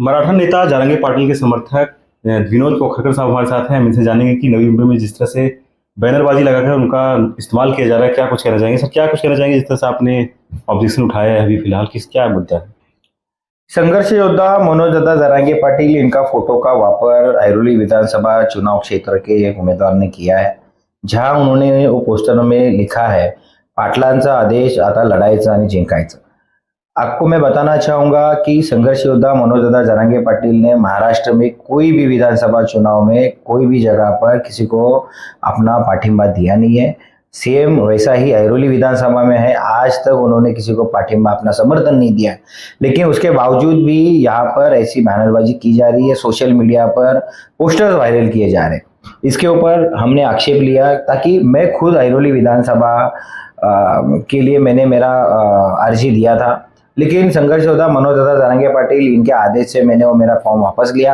मराठा नेता जारंगी पाटिल के समर्थक विनोद पोखरकर साहब हमारे साथ हैं। हम इनसे जानेंगे कि नवी मुंबई में जिस तरह से बैनरबाजी लगाकर उनका इस्तेमाल किया जा रहा है, क्या कुछ कहना चाहेंगे सर? क्या कुछ कहना चाहेंगे जिस तरह से आपने ऑब्जेक्शन उठाया है अभी फिलहाल, किस क्या मुद्दा है? संघर्ष योद्धा मनोजदादा जरांगे पाटील इनका फोटो का वापर ऐरोली विधानसभा चुनाव क्षेत्र के एक उम्मीदवार ने किया है, जहां उन्होंने वो पोस्टर में लिखा है, पाटलांचा आदेश आता लढायचा आणि जिंकायचं। आपको मैं बताना चाहूंगा कि संघर्ष योद्धा मनोजदादा जरांगे पाटिल ने महाराष्ट्र में कोई भी विधानसभा चुनाव में कोई भी जगह पर किसी को अपना पाठिंबा दिया नहीं है। सेम वैसा ही ऐरोली विधानसभा में है, आज तक उन्होंने किसी को पाठिंबा अपना समर्थन नहीं दिया। लेकिन उसके बावजूद भी यहाँ पर ऐसी बैनरबाजी की जा रही है, सोशल मीडिया पर पोस्टर्स वायरल किए जा रहे हैं। इसके ऊपर हमने आक्षेप लिया, ताकि मैं खुद ऐरोली विधानसभा के लिए मैंने मेरा अर्जी दिया था, लेकिन संघर्ष योद्धा मनोजदादा जरांगे पाटिल इनके आदेश से मैंने वो मेरा फॉर्म वापस लिया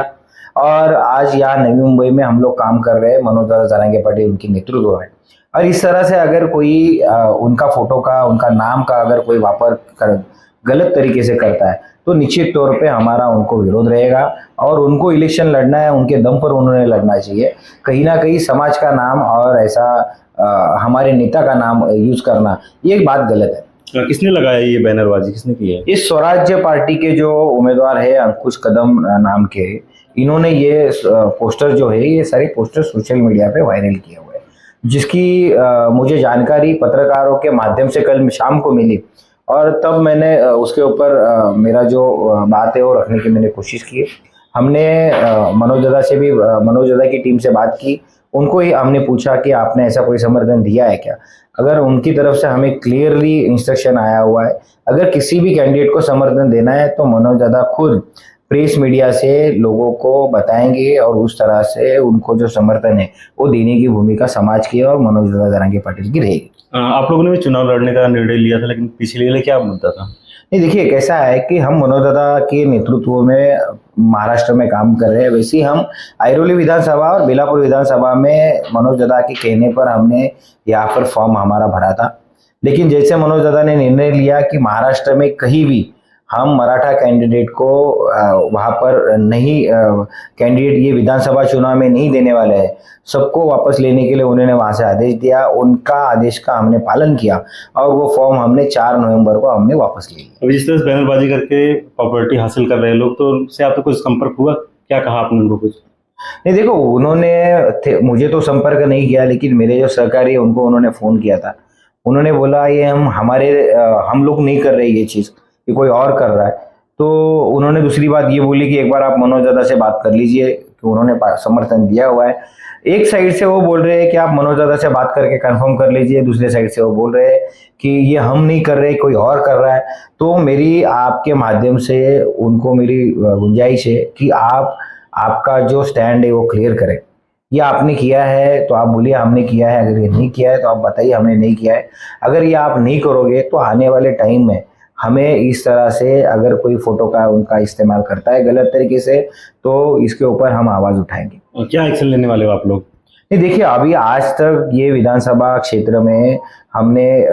और आज यहाँ नवी मुंबई में हम लोग काम कर रहे हैं। मनोजदादा जरांगे पाटिल उनकी नेतृत्व है और इस तरह से अगर कोई उनका फोटो का, उनका नाम का अगर कोई वापर गलत तरीके से करता है तो निश्चित तौर पे हमारा उनको विरोध रहेगा और उनको इलेक्शन लड़ना है, उनके दम पर उन्होंने लड़ना चाहिए। कहीं ना कहीं समाज का नाम और ऐसा हमारे नेता का नाम यूज करना ये बात गलत है। किसने लगाया ये बैनरबाजी, किसने की है? इस स्वराज्य पार्टी के जो उम्मीदवार है अंकुश कदम नाम के, इन्होंने ये पोस्टर जो है, ये सारे पोस्टर सोशल मीडिया पे वायरल किए हुए हैं, जिसकी मुझे जानकारी पत्रकारों के माध्यम से कल शाम को मिली और तब मैंने उसके ऊपर मेरा जो बात है वो रखने की मैंने कोशिश की। हमने मनोजदादा से भी, मनोजदादा की टीम से बात की, उनको ही हमने पूछा कि आपने ऐसा कोई समर्थन दिया है क्या। अगर उनकी तरफ से हमें क्लियरली इंस्ट्रक्शन आया हुआ है, अगर किसी भी कैंडिडेट को समर्थन देना है तो मनोजदादा खुद प्रेस मीडिया से लोगों को बताएंगे और उस तरह से उनको जो समर्थन है वो देने की भूमिका समाज की और मनोजदादा जरांगे पाटिल की रहेगी। आप लोगों ने भी चुनाव लड़ने का निर्णय लिया था, लेकिन पिछले लिए क्या मुद्दा था? नहीं, देखिए कैसा है कि हम मनोजदादा के नेतृत्व में महाराष्ट्र में काम कर रहे हैं, वैसे ही हम ऐरोली विधानसभा और बेलापुर विधानसभा में मनोजदादा के कहने पर हमने यहाँ पर फॉर्म हमारा भरा था। लेकिन जैसे मनोजदादा ने निर्णय लिया कि महाराष्ट्र में कहीं भी हम मराठा कैंडिडेट को वहाँ पर नहीं, कैंडिडेट ये विधानसभा चुनाव में नहीं देने वाले हैं, सबको वापस लेने के लिए उन्होंने वहाँ से आदेश दिया। उनका आदेश का हमने पालन किया और वो फॉर्म हमने 4 नवंबर को हमने वापस ले लिया। अभी जिस तरह से बैनरबाजी करके प्रॉपर्टी हासिल कर रहे हैं लोग, तो उनसे आपको कुछ संपर्क हुआ? क्या कहा आपने उनको कुछ? नहीं, देखो उन्होंने मुझे तो संपर्क नहीं किया, लेकिन मेरे जो सहकारी है उनको उन्होंने फ़ोन किया था। उन्होंने बोला ये हम लोग नहीं कर रहे ये चीज़, ये कोई और कर रहा है। तो उन्होंने दूसरी बात ये बोली कि एक बार आप मनोजदादा से बात कर लीजिए, कि उन्होंने समर्थन दिया हुआ है। एक साइड से वो बोल रहे हैं कि आप मनोजदादा से बात करके कंफर्म कर लीजिए, दूसरे साइड से वो बोल रहे हैं कि ये हम नहीं कर रहे, कोई और कर रहा है। तो मेरी आपके माध्यम से उनको मेरी गुंजाइश है कि आपका जो स्टैंड है वो क्लियर करें। ये आपने किया है तो आप बोलिए हमने किया है, अगर ये नहीं किया है तो आप बताइए हमने नहीं किया है। अगर ये आप नहीं करोगे तो आने वाले टाइम में हमें इस तरह से अगर कोई फोटो का उनका इस्तेमाल करता है गलत तरीके से, तो इसके ऊपर हम आवाज़ उठाएंगे। और क्या एक्शन लेने वाले हो आप लोग? नहीं, देखिए अभी आज तक ये विधानसभा क्षेत्र में हमने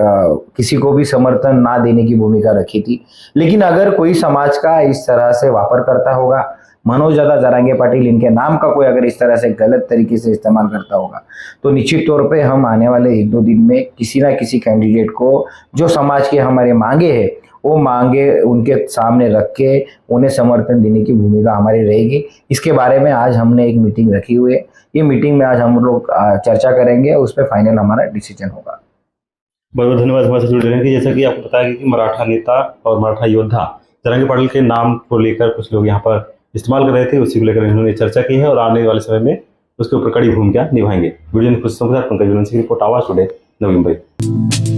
किसी को भी समर्थन ना देने की भूमिका रखी थी, लेकिन अगर कोई समाज का इस तरह से वापर करता होगा, मनोजदादा जरांगे पाटिल इनके नाम का कोई अगर इस तरह से गलत तरीके से इस्तेमाल करता होगा, तो निश्चित तौर पे हम आने वाले 1-2 दिन में किसी ना किसी कैंडिडेट को जो समाज की हमारे मांगे है वो मांगे उनके सामने रख के उन्हें समर्थन देने की भूमिका हमारी रहेगी। इसके बारे में आज हमने एक मीटिंग रखी हुई है, ये मीटिंग में आज हम लोग चर्चा करेंगे, उस पर फाइनल हमारा डिसीजन होगा। बहुत बहुत धन्यवाद हमारे से जुड़े रहने के। जैसा कि आपको बताया कि मराठा नेता और मराठा योद्धा जरांगे पाटिल के नाम को लेकर कुछ लोग यहाँ पर इस्तेमाल कर रहे थे, उसी को लेकर इन्होंने चर्चा की है और आने वाले समय में उसके ऊपर कड़ी भूमिका निभाएंगे। वीडियो में कुछ पंकज की रिपोर्ट, आवाज़ टुडे, नवी मुंबई।